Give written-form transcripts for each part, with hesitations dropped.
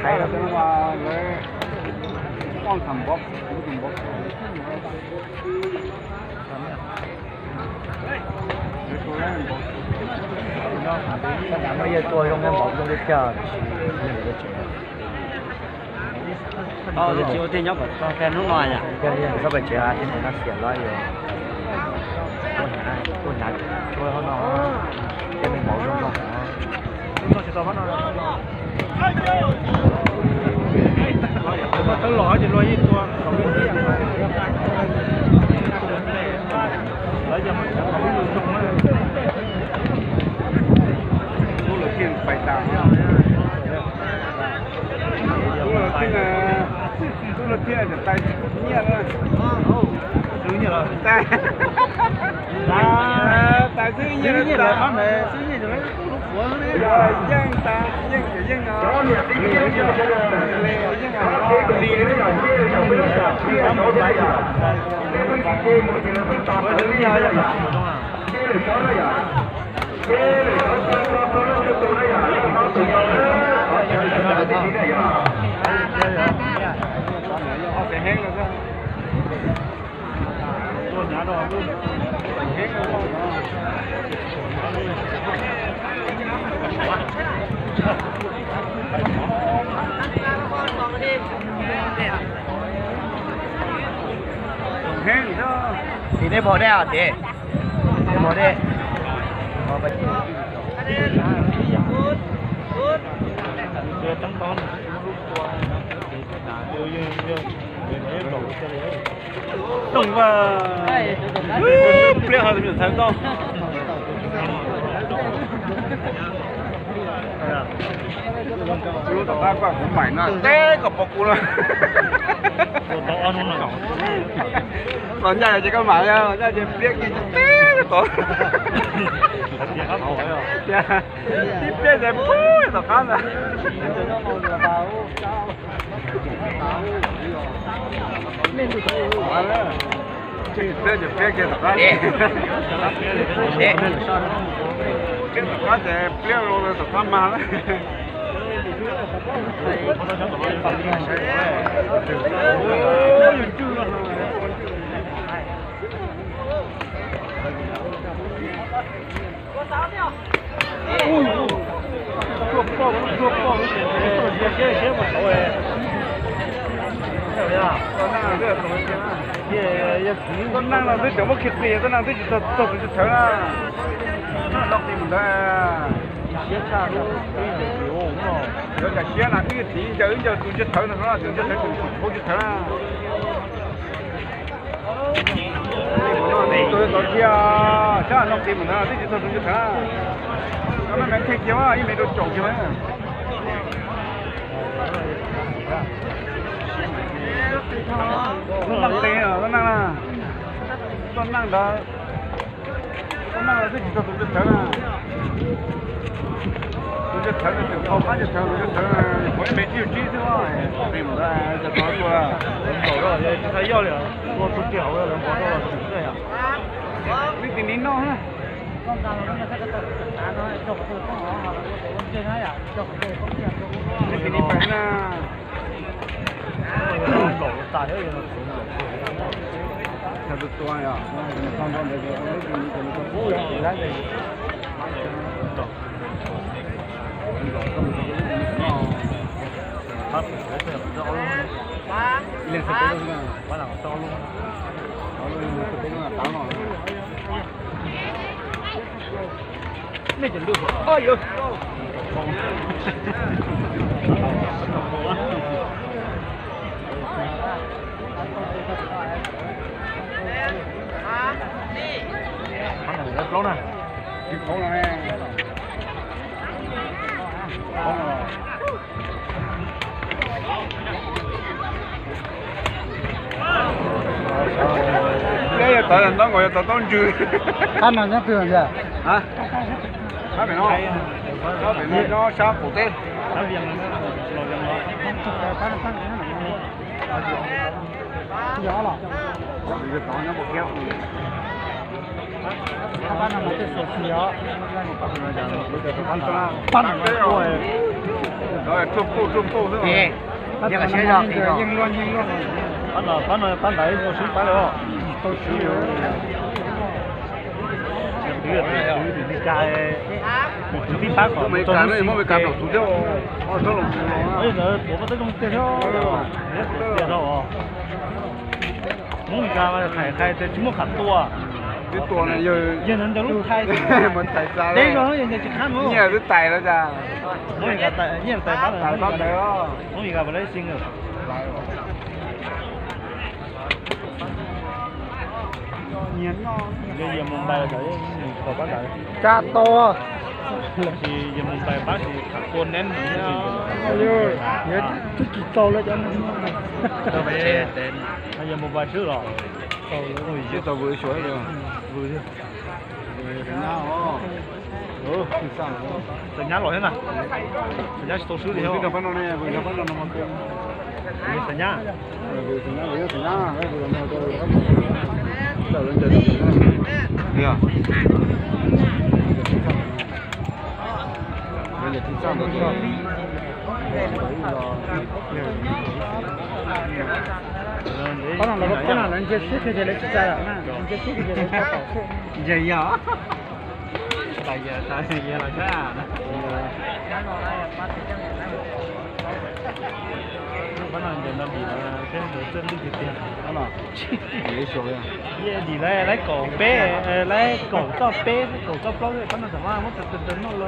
Hay là cái mà lấy con thầm bóp, cái thầm bóp. Bây giờ tôi không em bóp trong cái chờ. Cái chiếu thì nhóc con phen nước ngoài nhỉ? Cái này sao phải chơi thì nó xỉa lại rồi. Tôi nhảy, tôi không nói. Cái mình bóp trong đó. Nó chỉ tao bắt nó. Tôi lói thì lói ítตัวlấy cho mình không có dùng nữa tôi là tiền phải tàng tôi là tiền để tay nhẹ nữa thứ nhẹ rồi tay tay thứ nhẹ rồi tay ăn này thứ nhẹ rồi lúc vừa này dân ta dân cái dân nó thì đây bỏ đây à chị bỏ đây bỏ vậy trắng con đồng và biết hơi thì thành công lúc đó qua cũng mày nó té cọp bọc luôn còn nhà chỉ có mày nha nhà chỉ biết gì té cái tổ tiếp theo thì bố tao khá là chỉ biết chỉ biết cái tao khá cái tao khá thì biết rồi tao khá mà đấy con năng là tôi chẳng có kịp gì, con năng tôi chỉ tập tập chỉ thở là nó lọc thì mình ra xé xa luôn, rồi cả xé là cái gì giờ tôi chỉ thở là nó tôi chỉ thở tôi chỉ thở là tôi tôi kia chắc là lọc thì mình ra tôi chỉ thở tôi chỉ thở nó mang thịt chứ mà, mấy đồ trộn chứ mà con năng tê à, con năng là con năng đó con năng là cái gì tôi chỉ thở là tôi chỉ thở là chỉ không phải chỉ thở tôi chỉ thở là mỗi mấy chiều chi thôi mà tìm ra cho nó qua khẩu rồi thấy do liền tôi kiểu rồi nó có đâu rồi à biết tình nín nó ha con tao nó sẽ cái tập nó chọc từ con họ hoặc là con chơi hay à chọc từ con kia biết tình nín phải là lẩu tài ấy nó sao được toa à con để cái đấy hấp cái rõ luôn lên sập luôn quá là to luôn đó luôn sập luôn là táo rồi mấy chừng được ôi ơi rất lâu nè không là đây là tại nó ngồi tại tao chưa ăn nào nhá tường vậy hả nó phải nó sao phụ tên gió là bây giờ có nó một kéo 班那么得说需要，搬来过哎，哎，做是吧？对，这个先生，英乱，搬来我先搬了，都需要。你家你搬过没干了，没干到猪脚，我走了。哎，这我们这种介绍，介绍哦。我们家嘛还这怎么看多啊？有多呢？有人都路太，没太少。那个人家去看我。你也是带了噻？我一个带，你带班了，带了。我一个不来行了。年咯。你也明白了，这个班带。加多。是也明白，班是过年的。哎呦，也自己走了，真的。都没钱，他也没办事了。我已经找不学了，不是。人家哦，挺上的。人家老远了，人家都手里头。这个分钟呢，为啥分钟那么多？为人家？为人家，为人家，还不能到到人家这边。对呀。人家挺上的，是吧？可能那个可能人家四块钱的去摘了，人家四块钱的去倒车，人家大爷了噻。反正人家离了，现在真的是变好了。别说呀。也离来搞白，来搞到白，搞到包的，反正什么，我真弄了。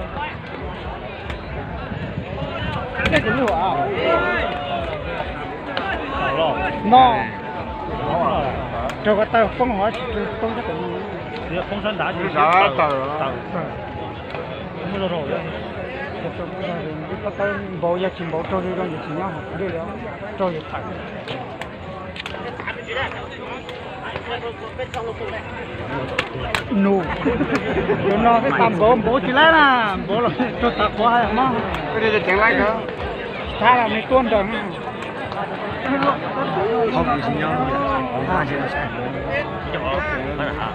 这个路啊。好了。喏。这个到凤凰去，都是等于。这凤山大学啥到了？没多少人。你到冇疫情冇做呢種疫情啊，呢樣做疫情。no，就那cái tầm bộ chỉ lấy là bộ là cho ta có hay không? Cái này chẳng lấy nữa. Ta là mấy con đường. Không bị sinh nhau. Ta chỉ là sản phẩm. Cho nó là hả?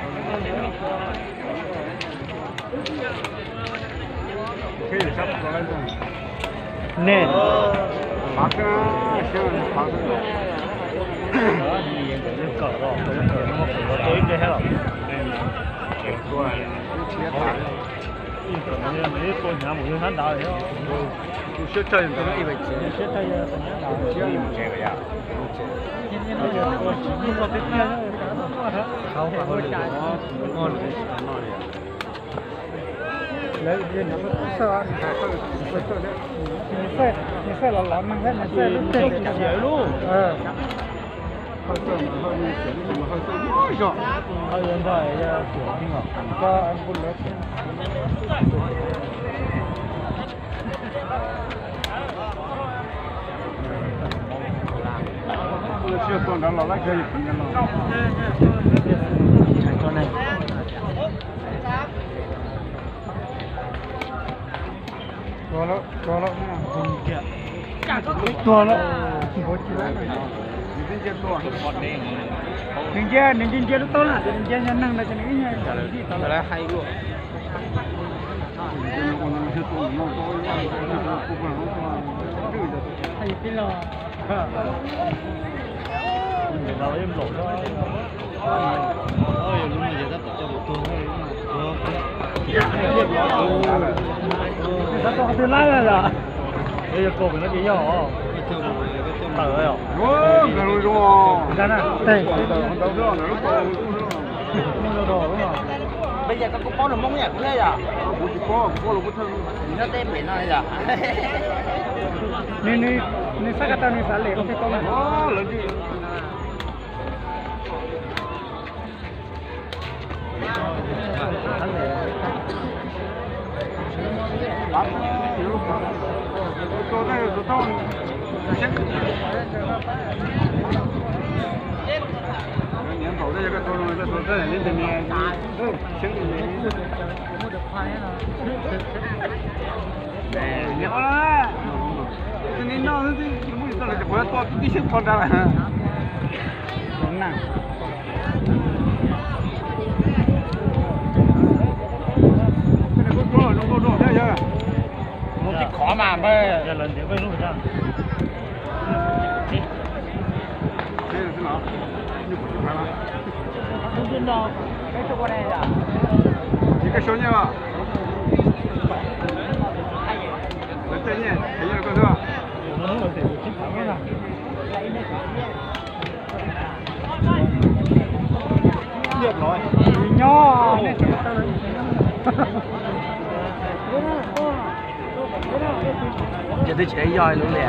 Cái gì sắp có lấy rồi. Nè. Bác cái bác cái. Cỡ rồi, cỡ tối cái hết rồi. mấy cô nhà một nhân đào đấy không? Sẽ chơi những cái vậy chứ? Sẽ chơi những cái đào. Sẽ dùng chơi vậy à? Chỉ có cái kia thôi. Không phải hơi trái. Ngon đấy, ngon đấy. Lấy cái nó có sơ, nó sẽ là lắm mang hết, nó sẽ lúc trên cái dễ luôn. Hơi sơ mà hơi chuyển nhưng mà hơi sơ nhiều rồi. Hơi hiện tại chuyển nhưng mà có ăn bún lết. Chưa tuần đó là lái chơi gì nữa mà. Chạy con này. Tua nó cùng kia. Tua nó. Nên chơi nó tốt là nên chơi nhân năng là cho nên nha. Cái là hay luôn. Hay cái lò. Đâu em lột đó. Ôi lúc này giờ ta cho một tuần nó to từ lái ra rồi. Bây giờ cô mình nó chỉ nhỏ. Tờ rồi. Ủa, cái lùi rồi. Cái này, đây. Không đâu nữa, nó to. Nó đồ đúng không? Bây giờ có bó là mông nhỉ, cũng thế à? Có là có thân. Nó tem biển này à? Nên sao cái tao nên xả lệ không thấy con này? Lớn chứ. Tôi đây là tôi nhắm khẩu đây cái tôi đây là lên trên nhà trứng nhỏ đó nên nó muốn sao lại bữa to tí xíu con ra là đúng nào 嘛不是，这冷点问路上。这是哪？你不去看了？不知道，没吃过来的。一个小年吧。来再见，再见哥哥。เรียบร้อยย่อจะได้เฉยย่อยรู้เลย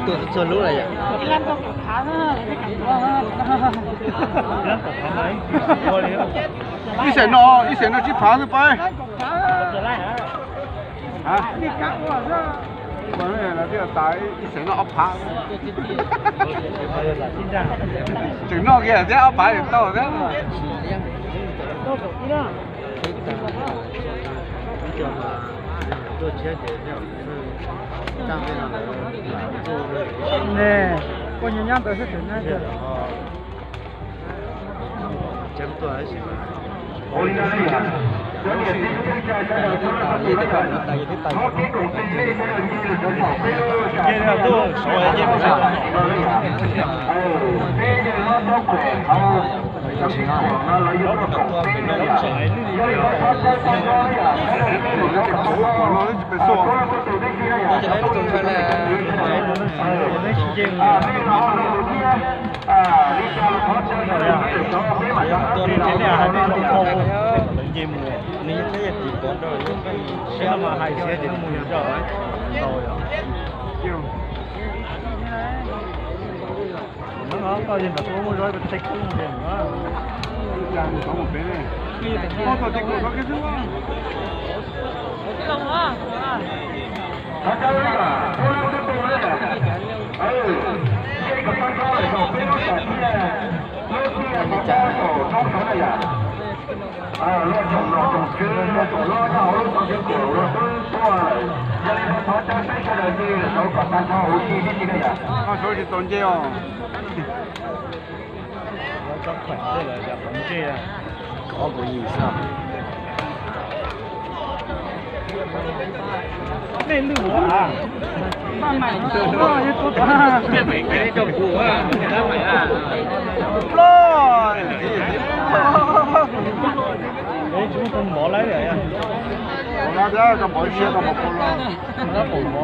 ตัวส่วนรู้อะไรอย่างนี้ร้านตกขาเนอะร้านตกขาไหม一线呢，一线呢去爬着ไป啊你干我是我们那边打一线呢爬整那个这样爬就到了做切点这样是上面的네, 그 영양都是真的是。差不多还行吧。这个都稍微也不是。nó có gì mà tôi muốn nói về tích cũng được nữa làm có một bên này có tổ chức có cái thứ所以总结哦。我款这个叫红芥啊，搞不意思啊。内陆啊，慢慢走啊，你走啊，别每个人就苦啊，给他买啊。哎，怎么跟毛来了呀？我那这个毛些都没过了，那毛毛，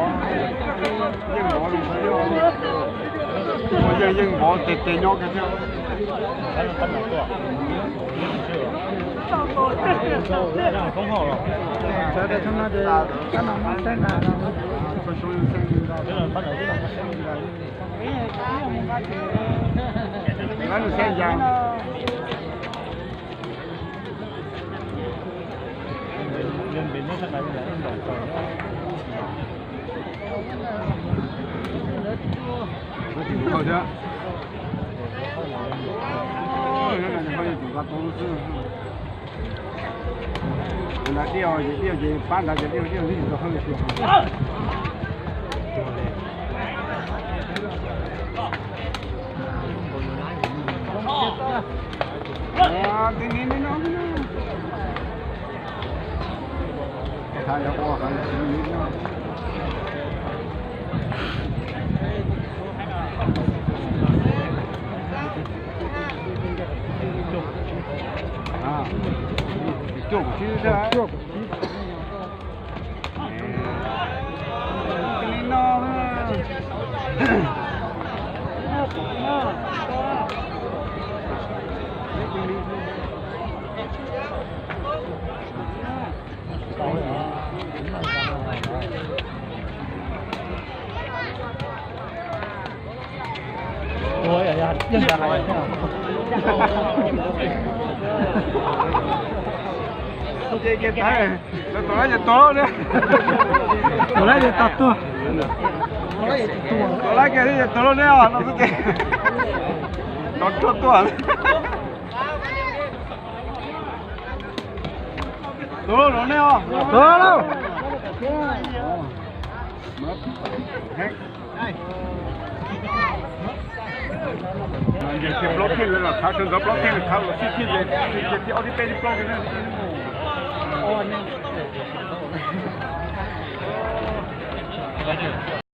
硬毛弄不了。我这硬毛得鸟个叫。还能干嘛做？让封号了。这个他妈的，干嘛嘛？在哪呢？不属于生意的。这个搬到这了。俺是谁家？人民那是哪里来的？我挺好的。那钓去搬那个钓就很喜欢。啊，对你那呢？看要我还是你呢？啊，做不起的。做不起。你呢？我也要认得来一下。这个太，那多来就多了呢。多来就多多。多来个就多了呢啊，那是这。多多。多了呢啊。多了。这 blocking 了，他现在 blocking 他了，CT 这奥利贝的 blocking 了。哦，那。去。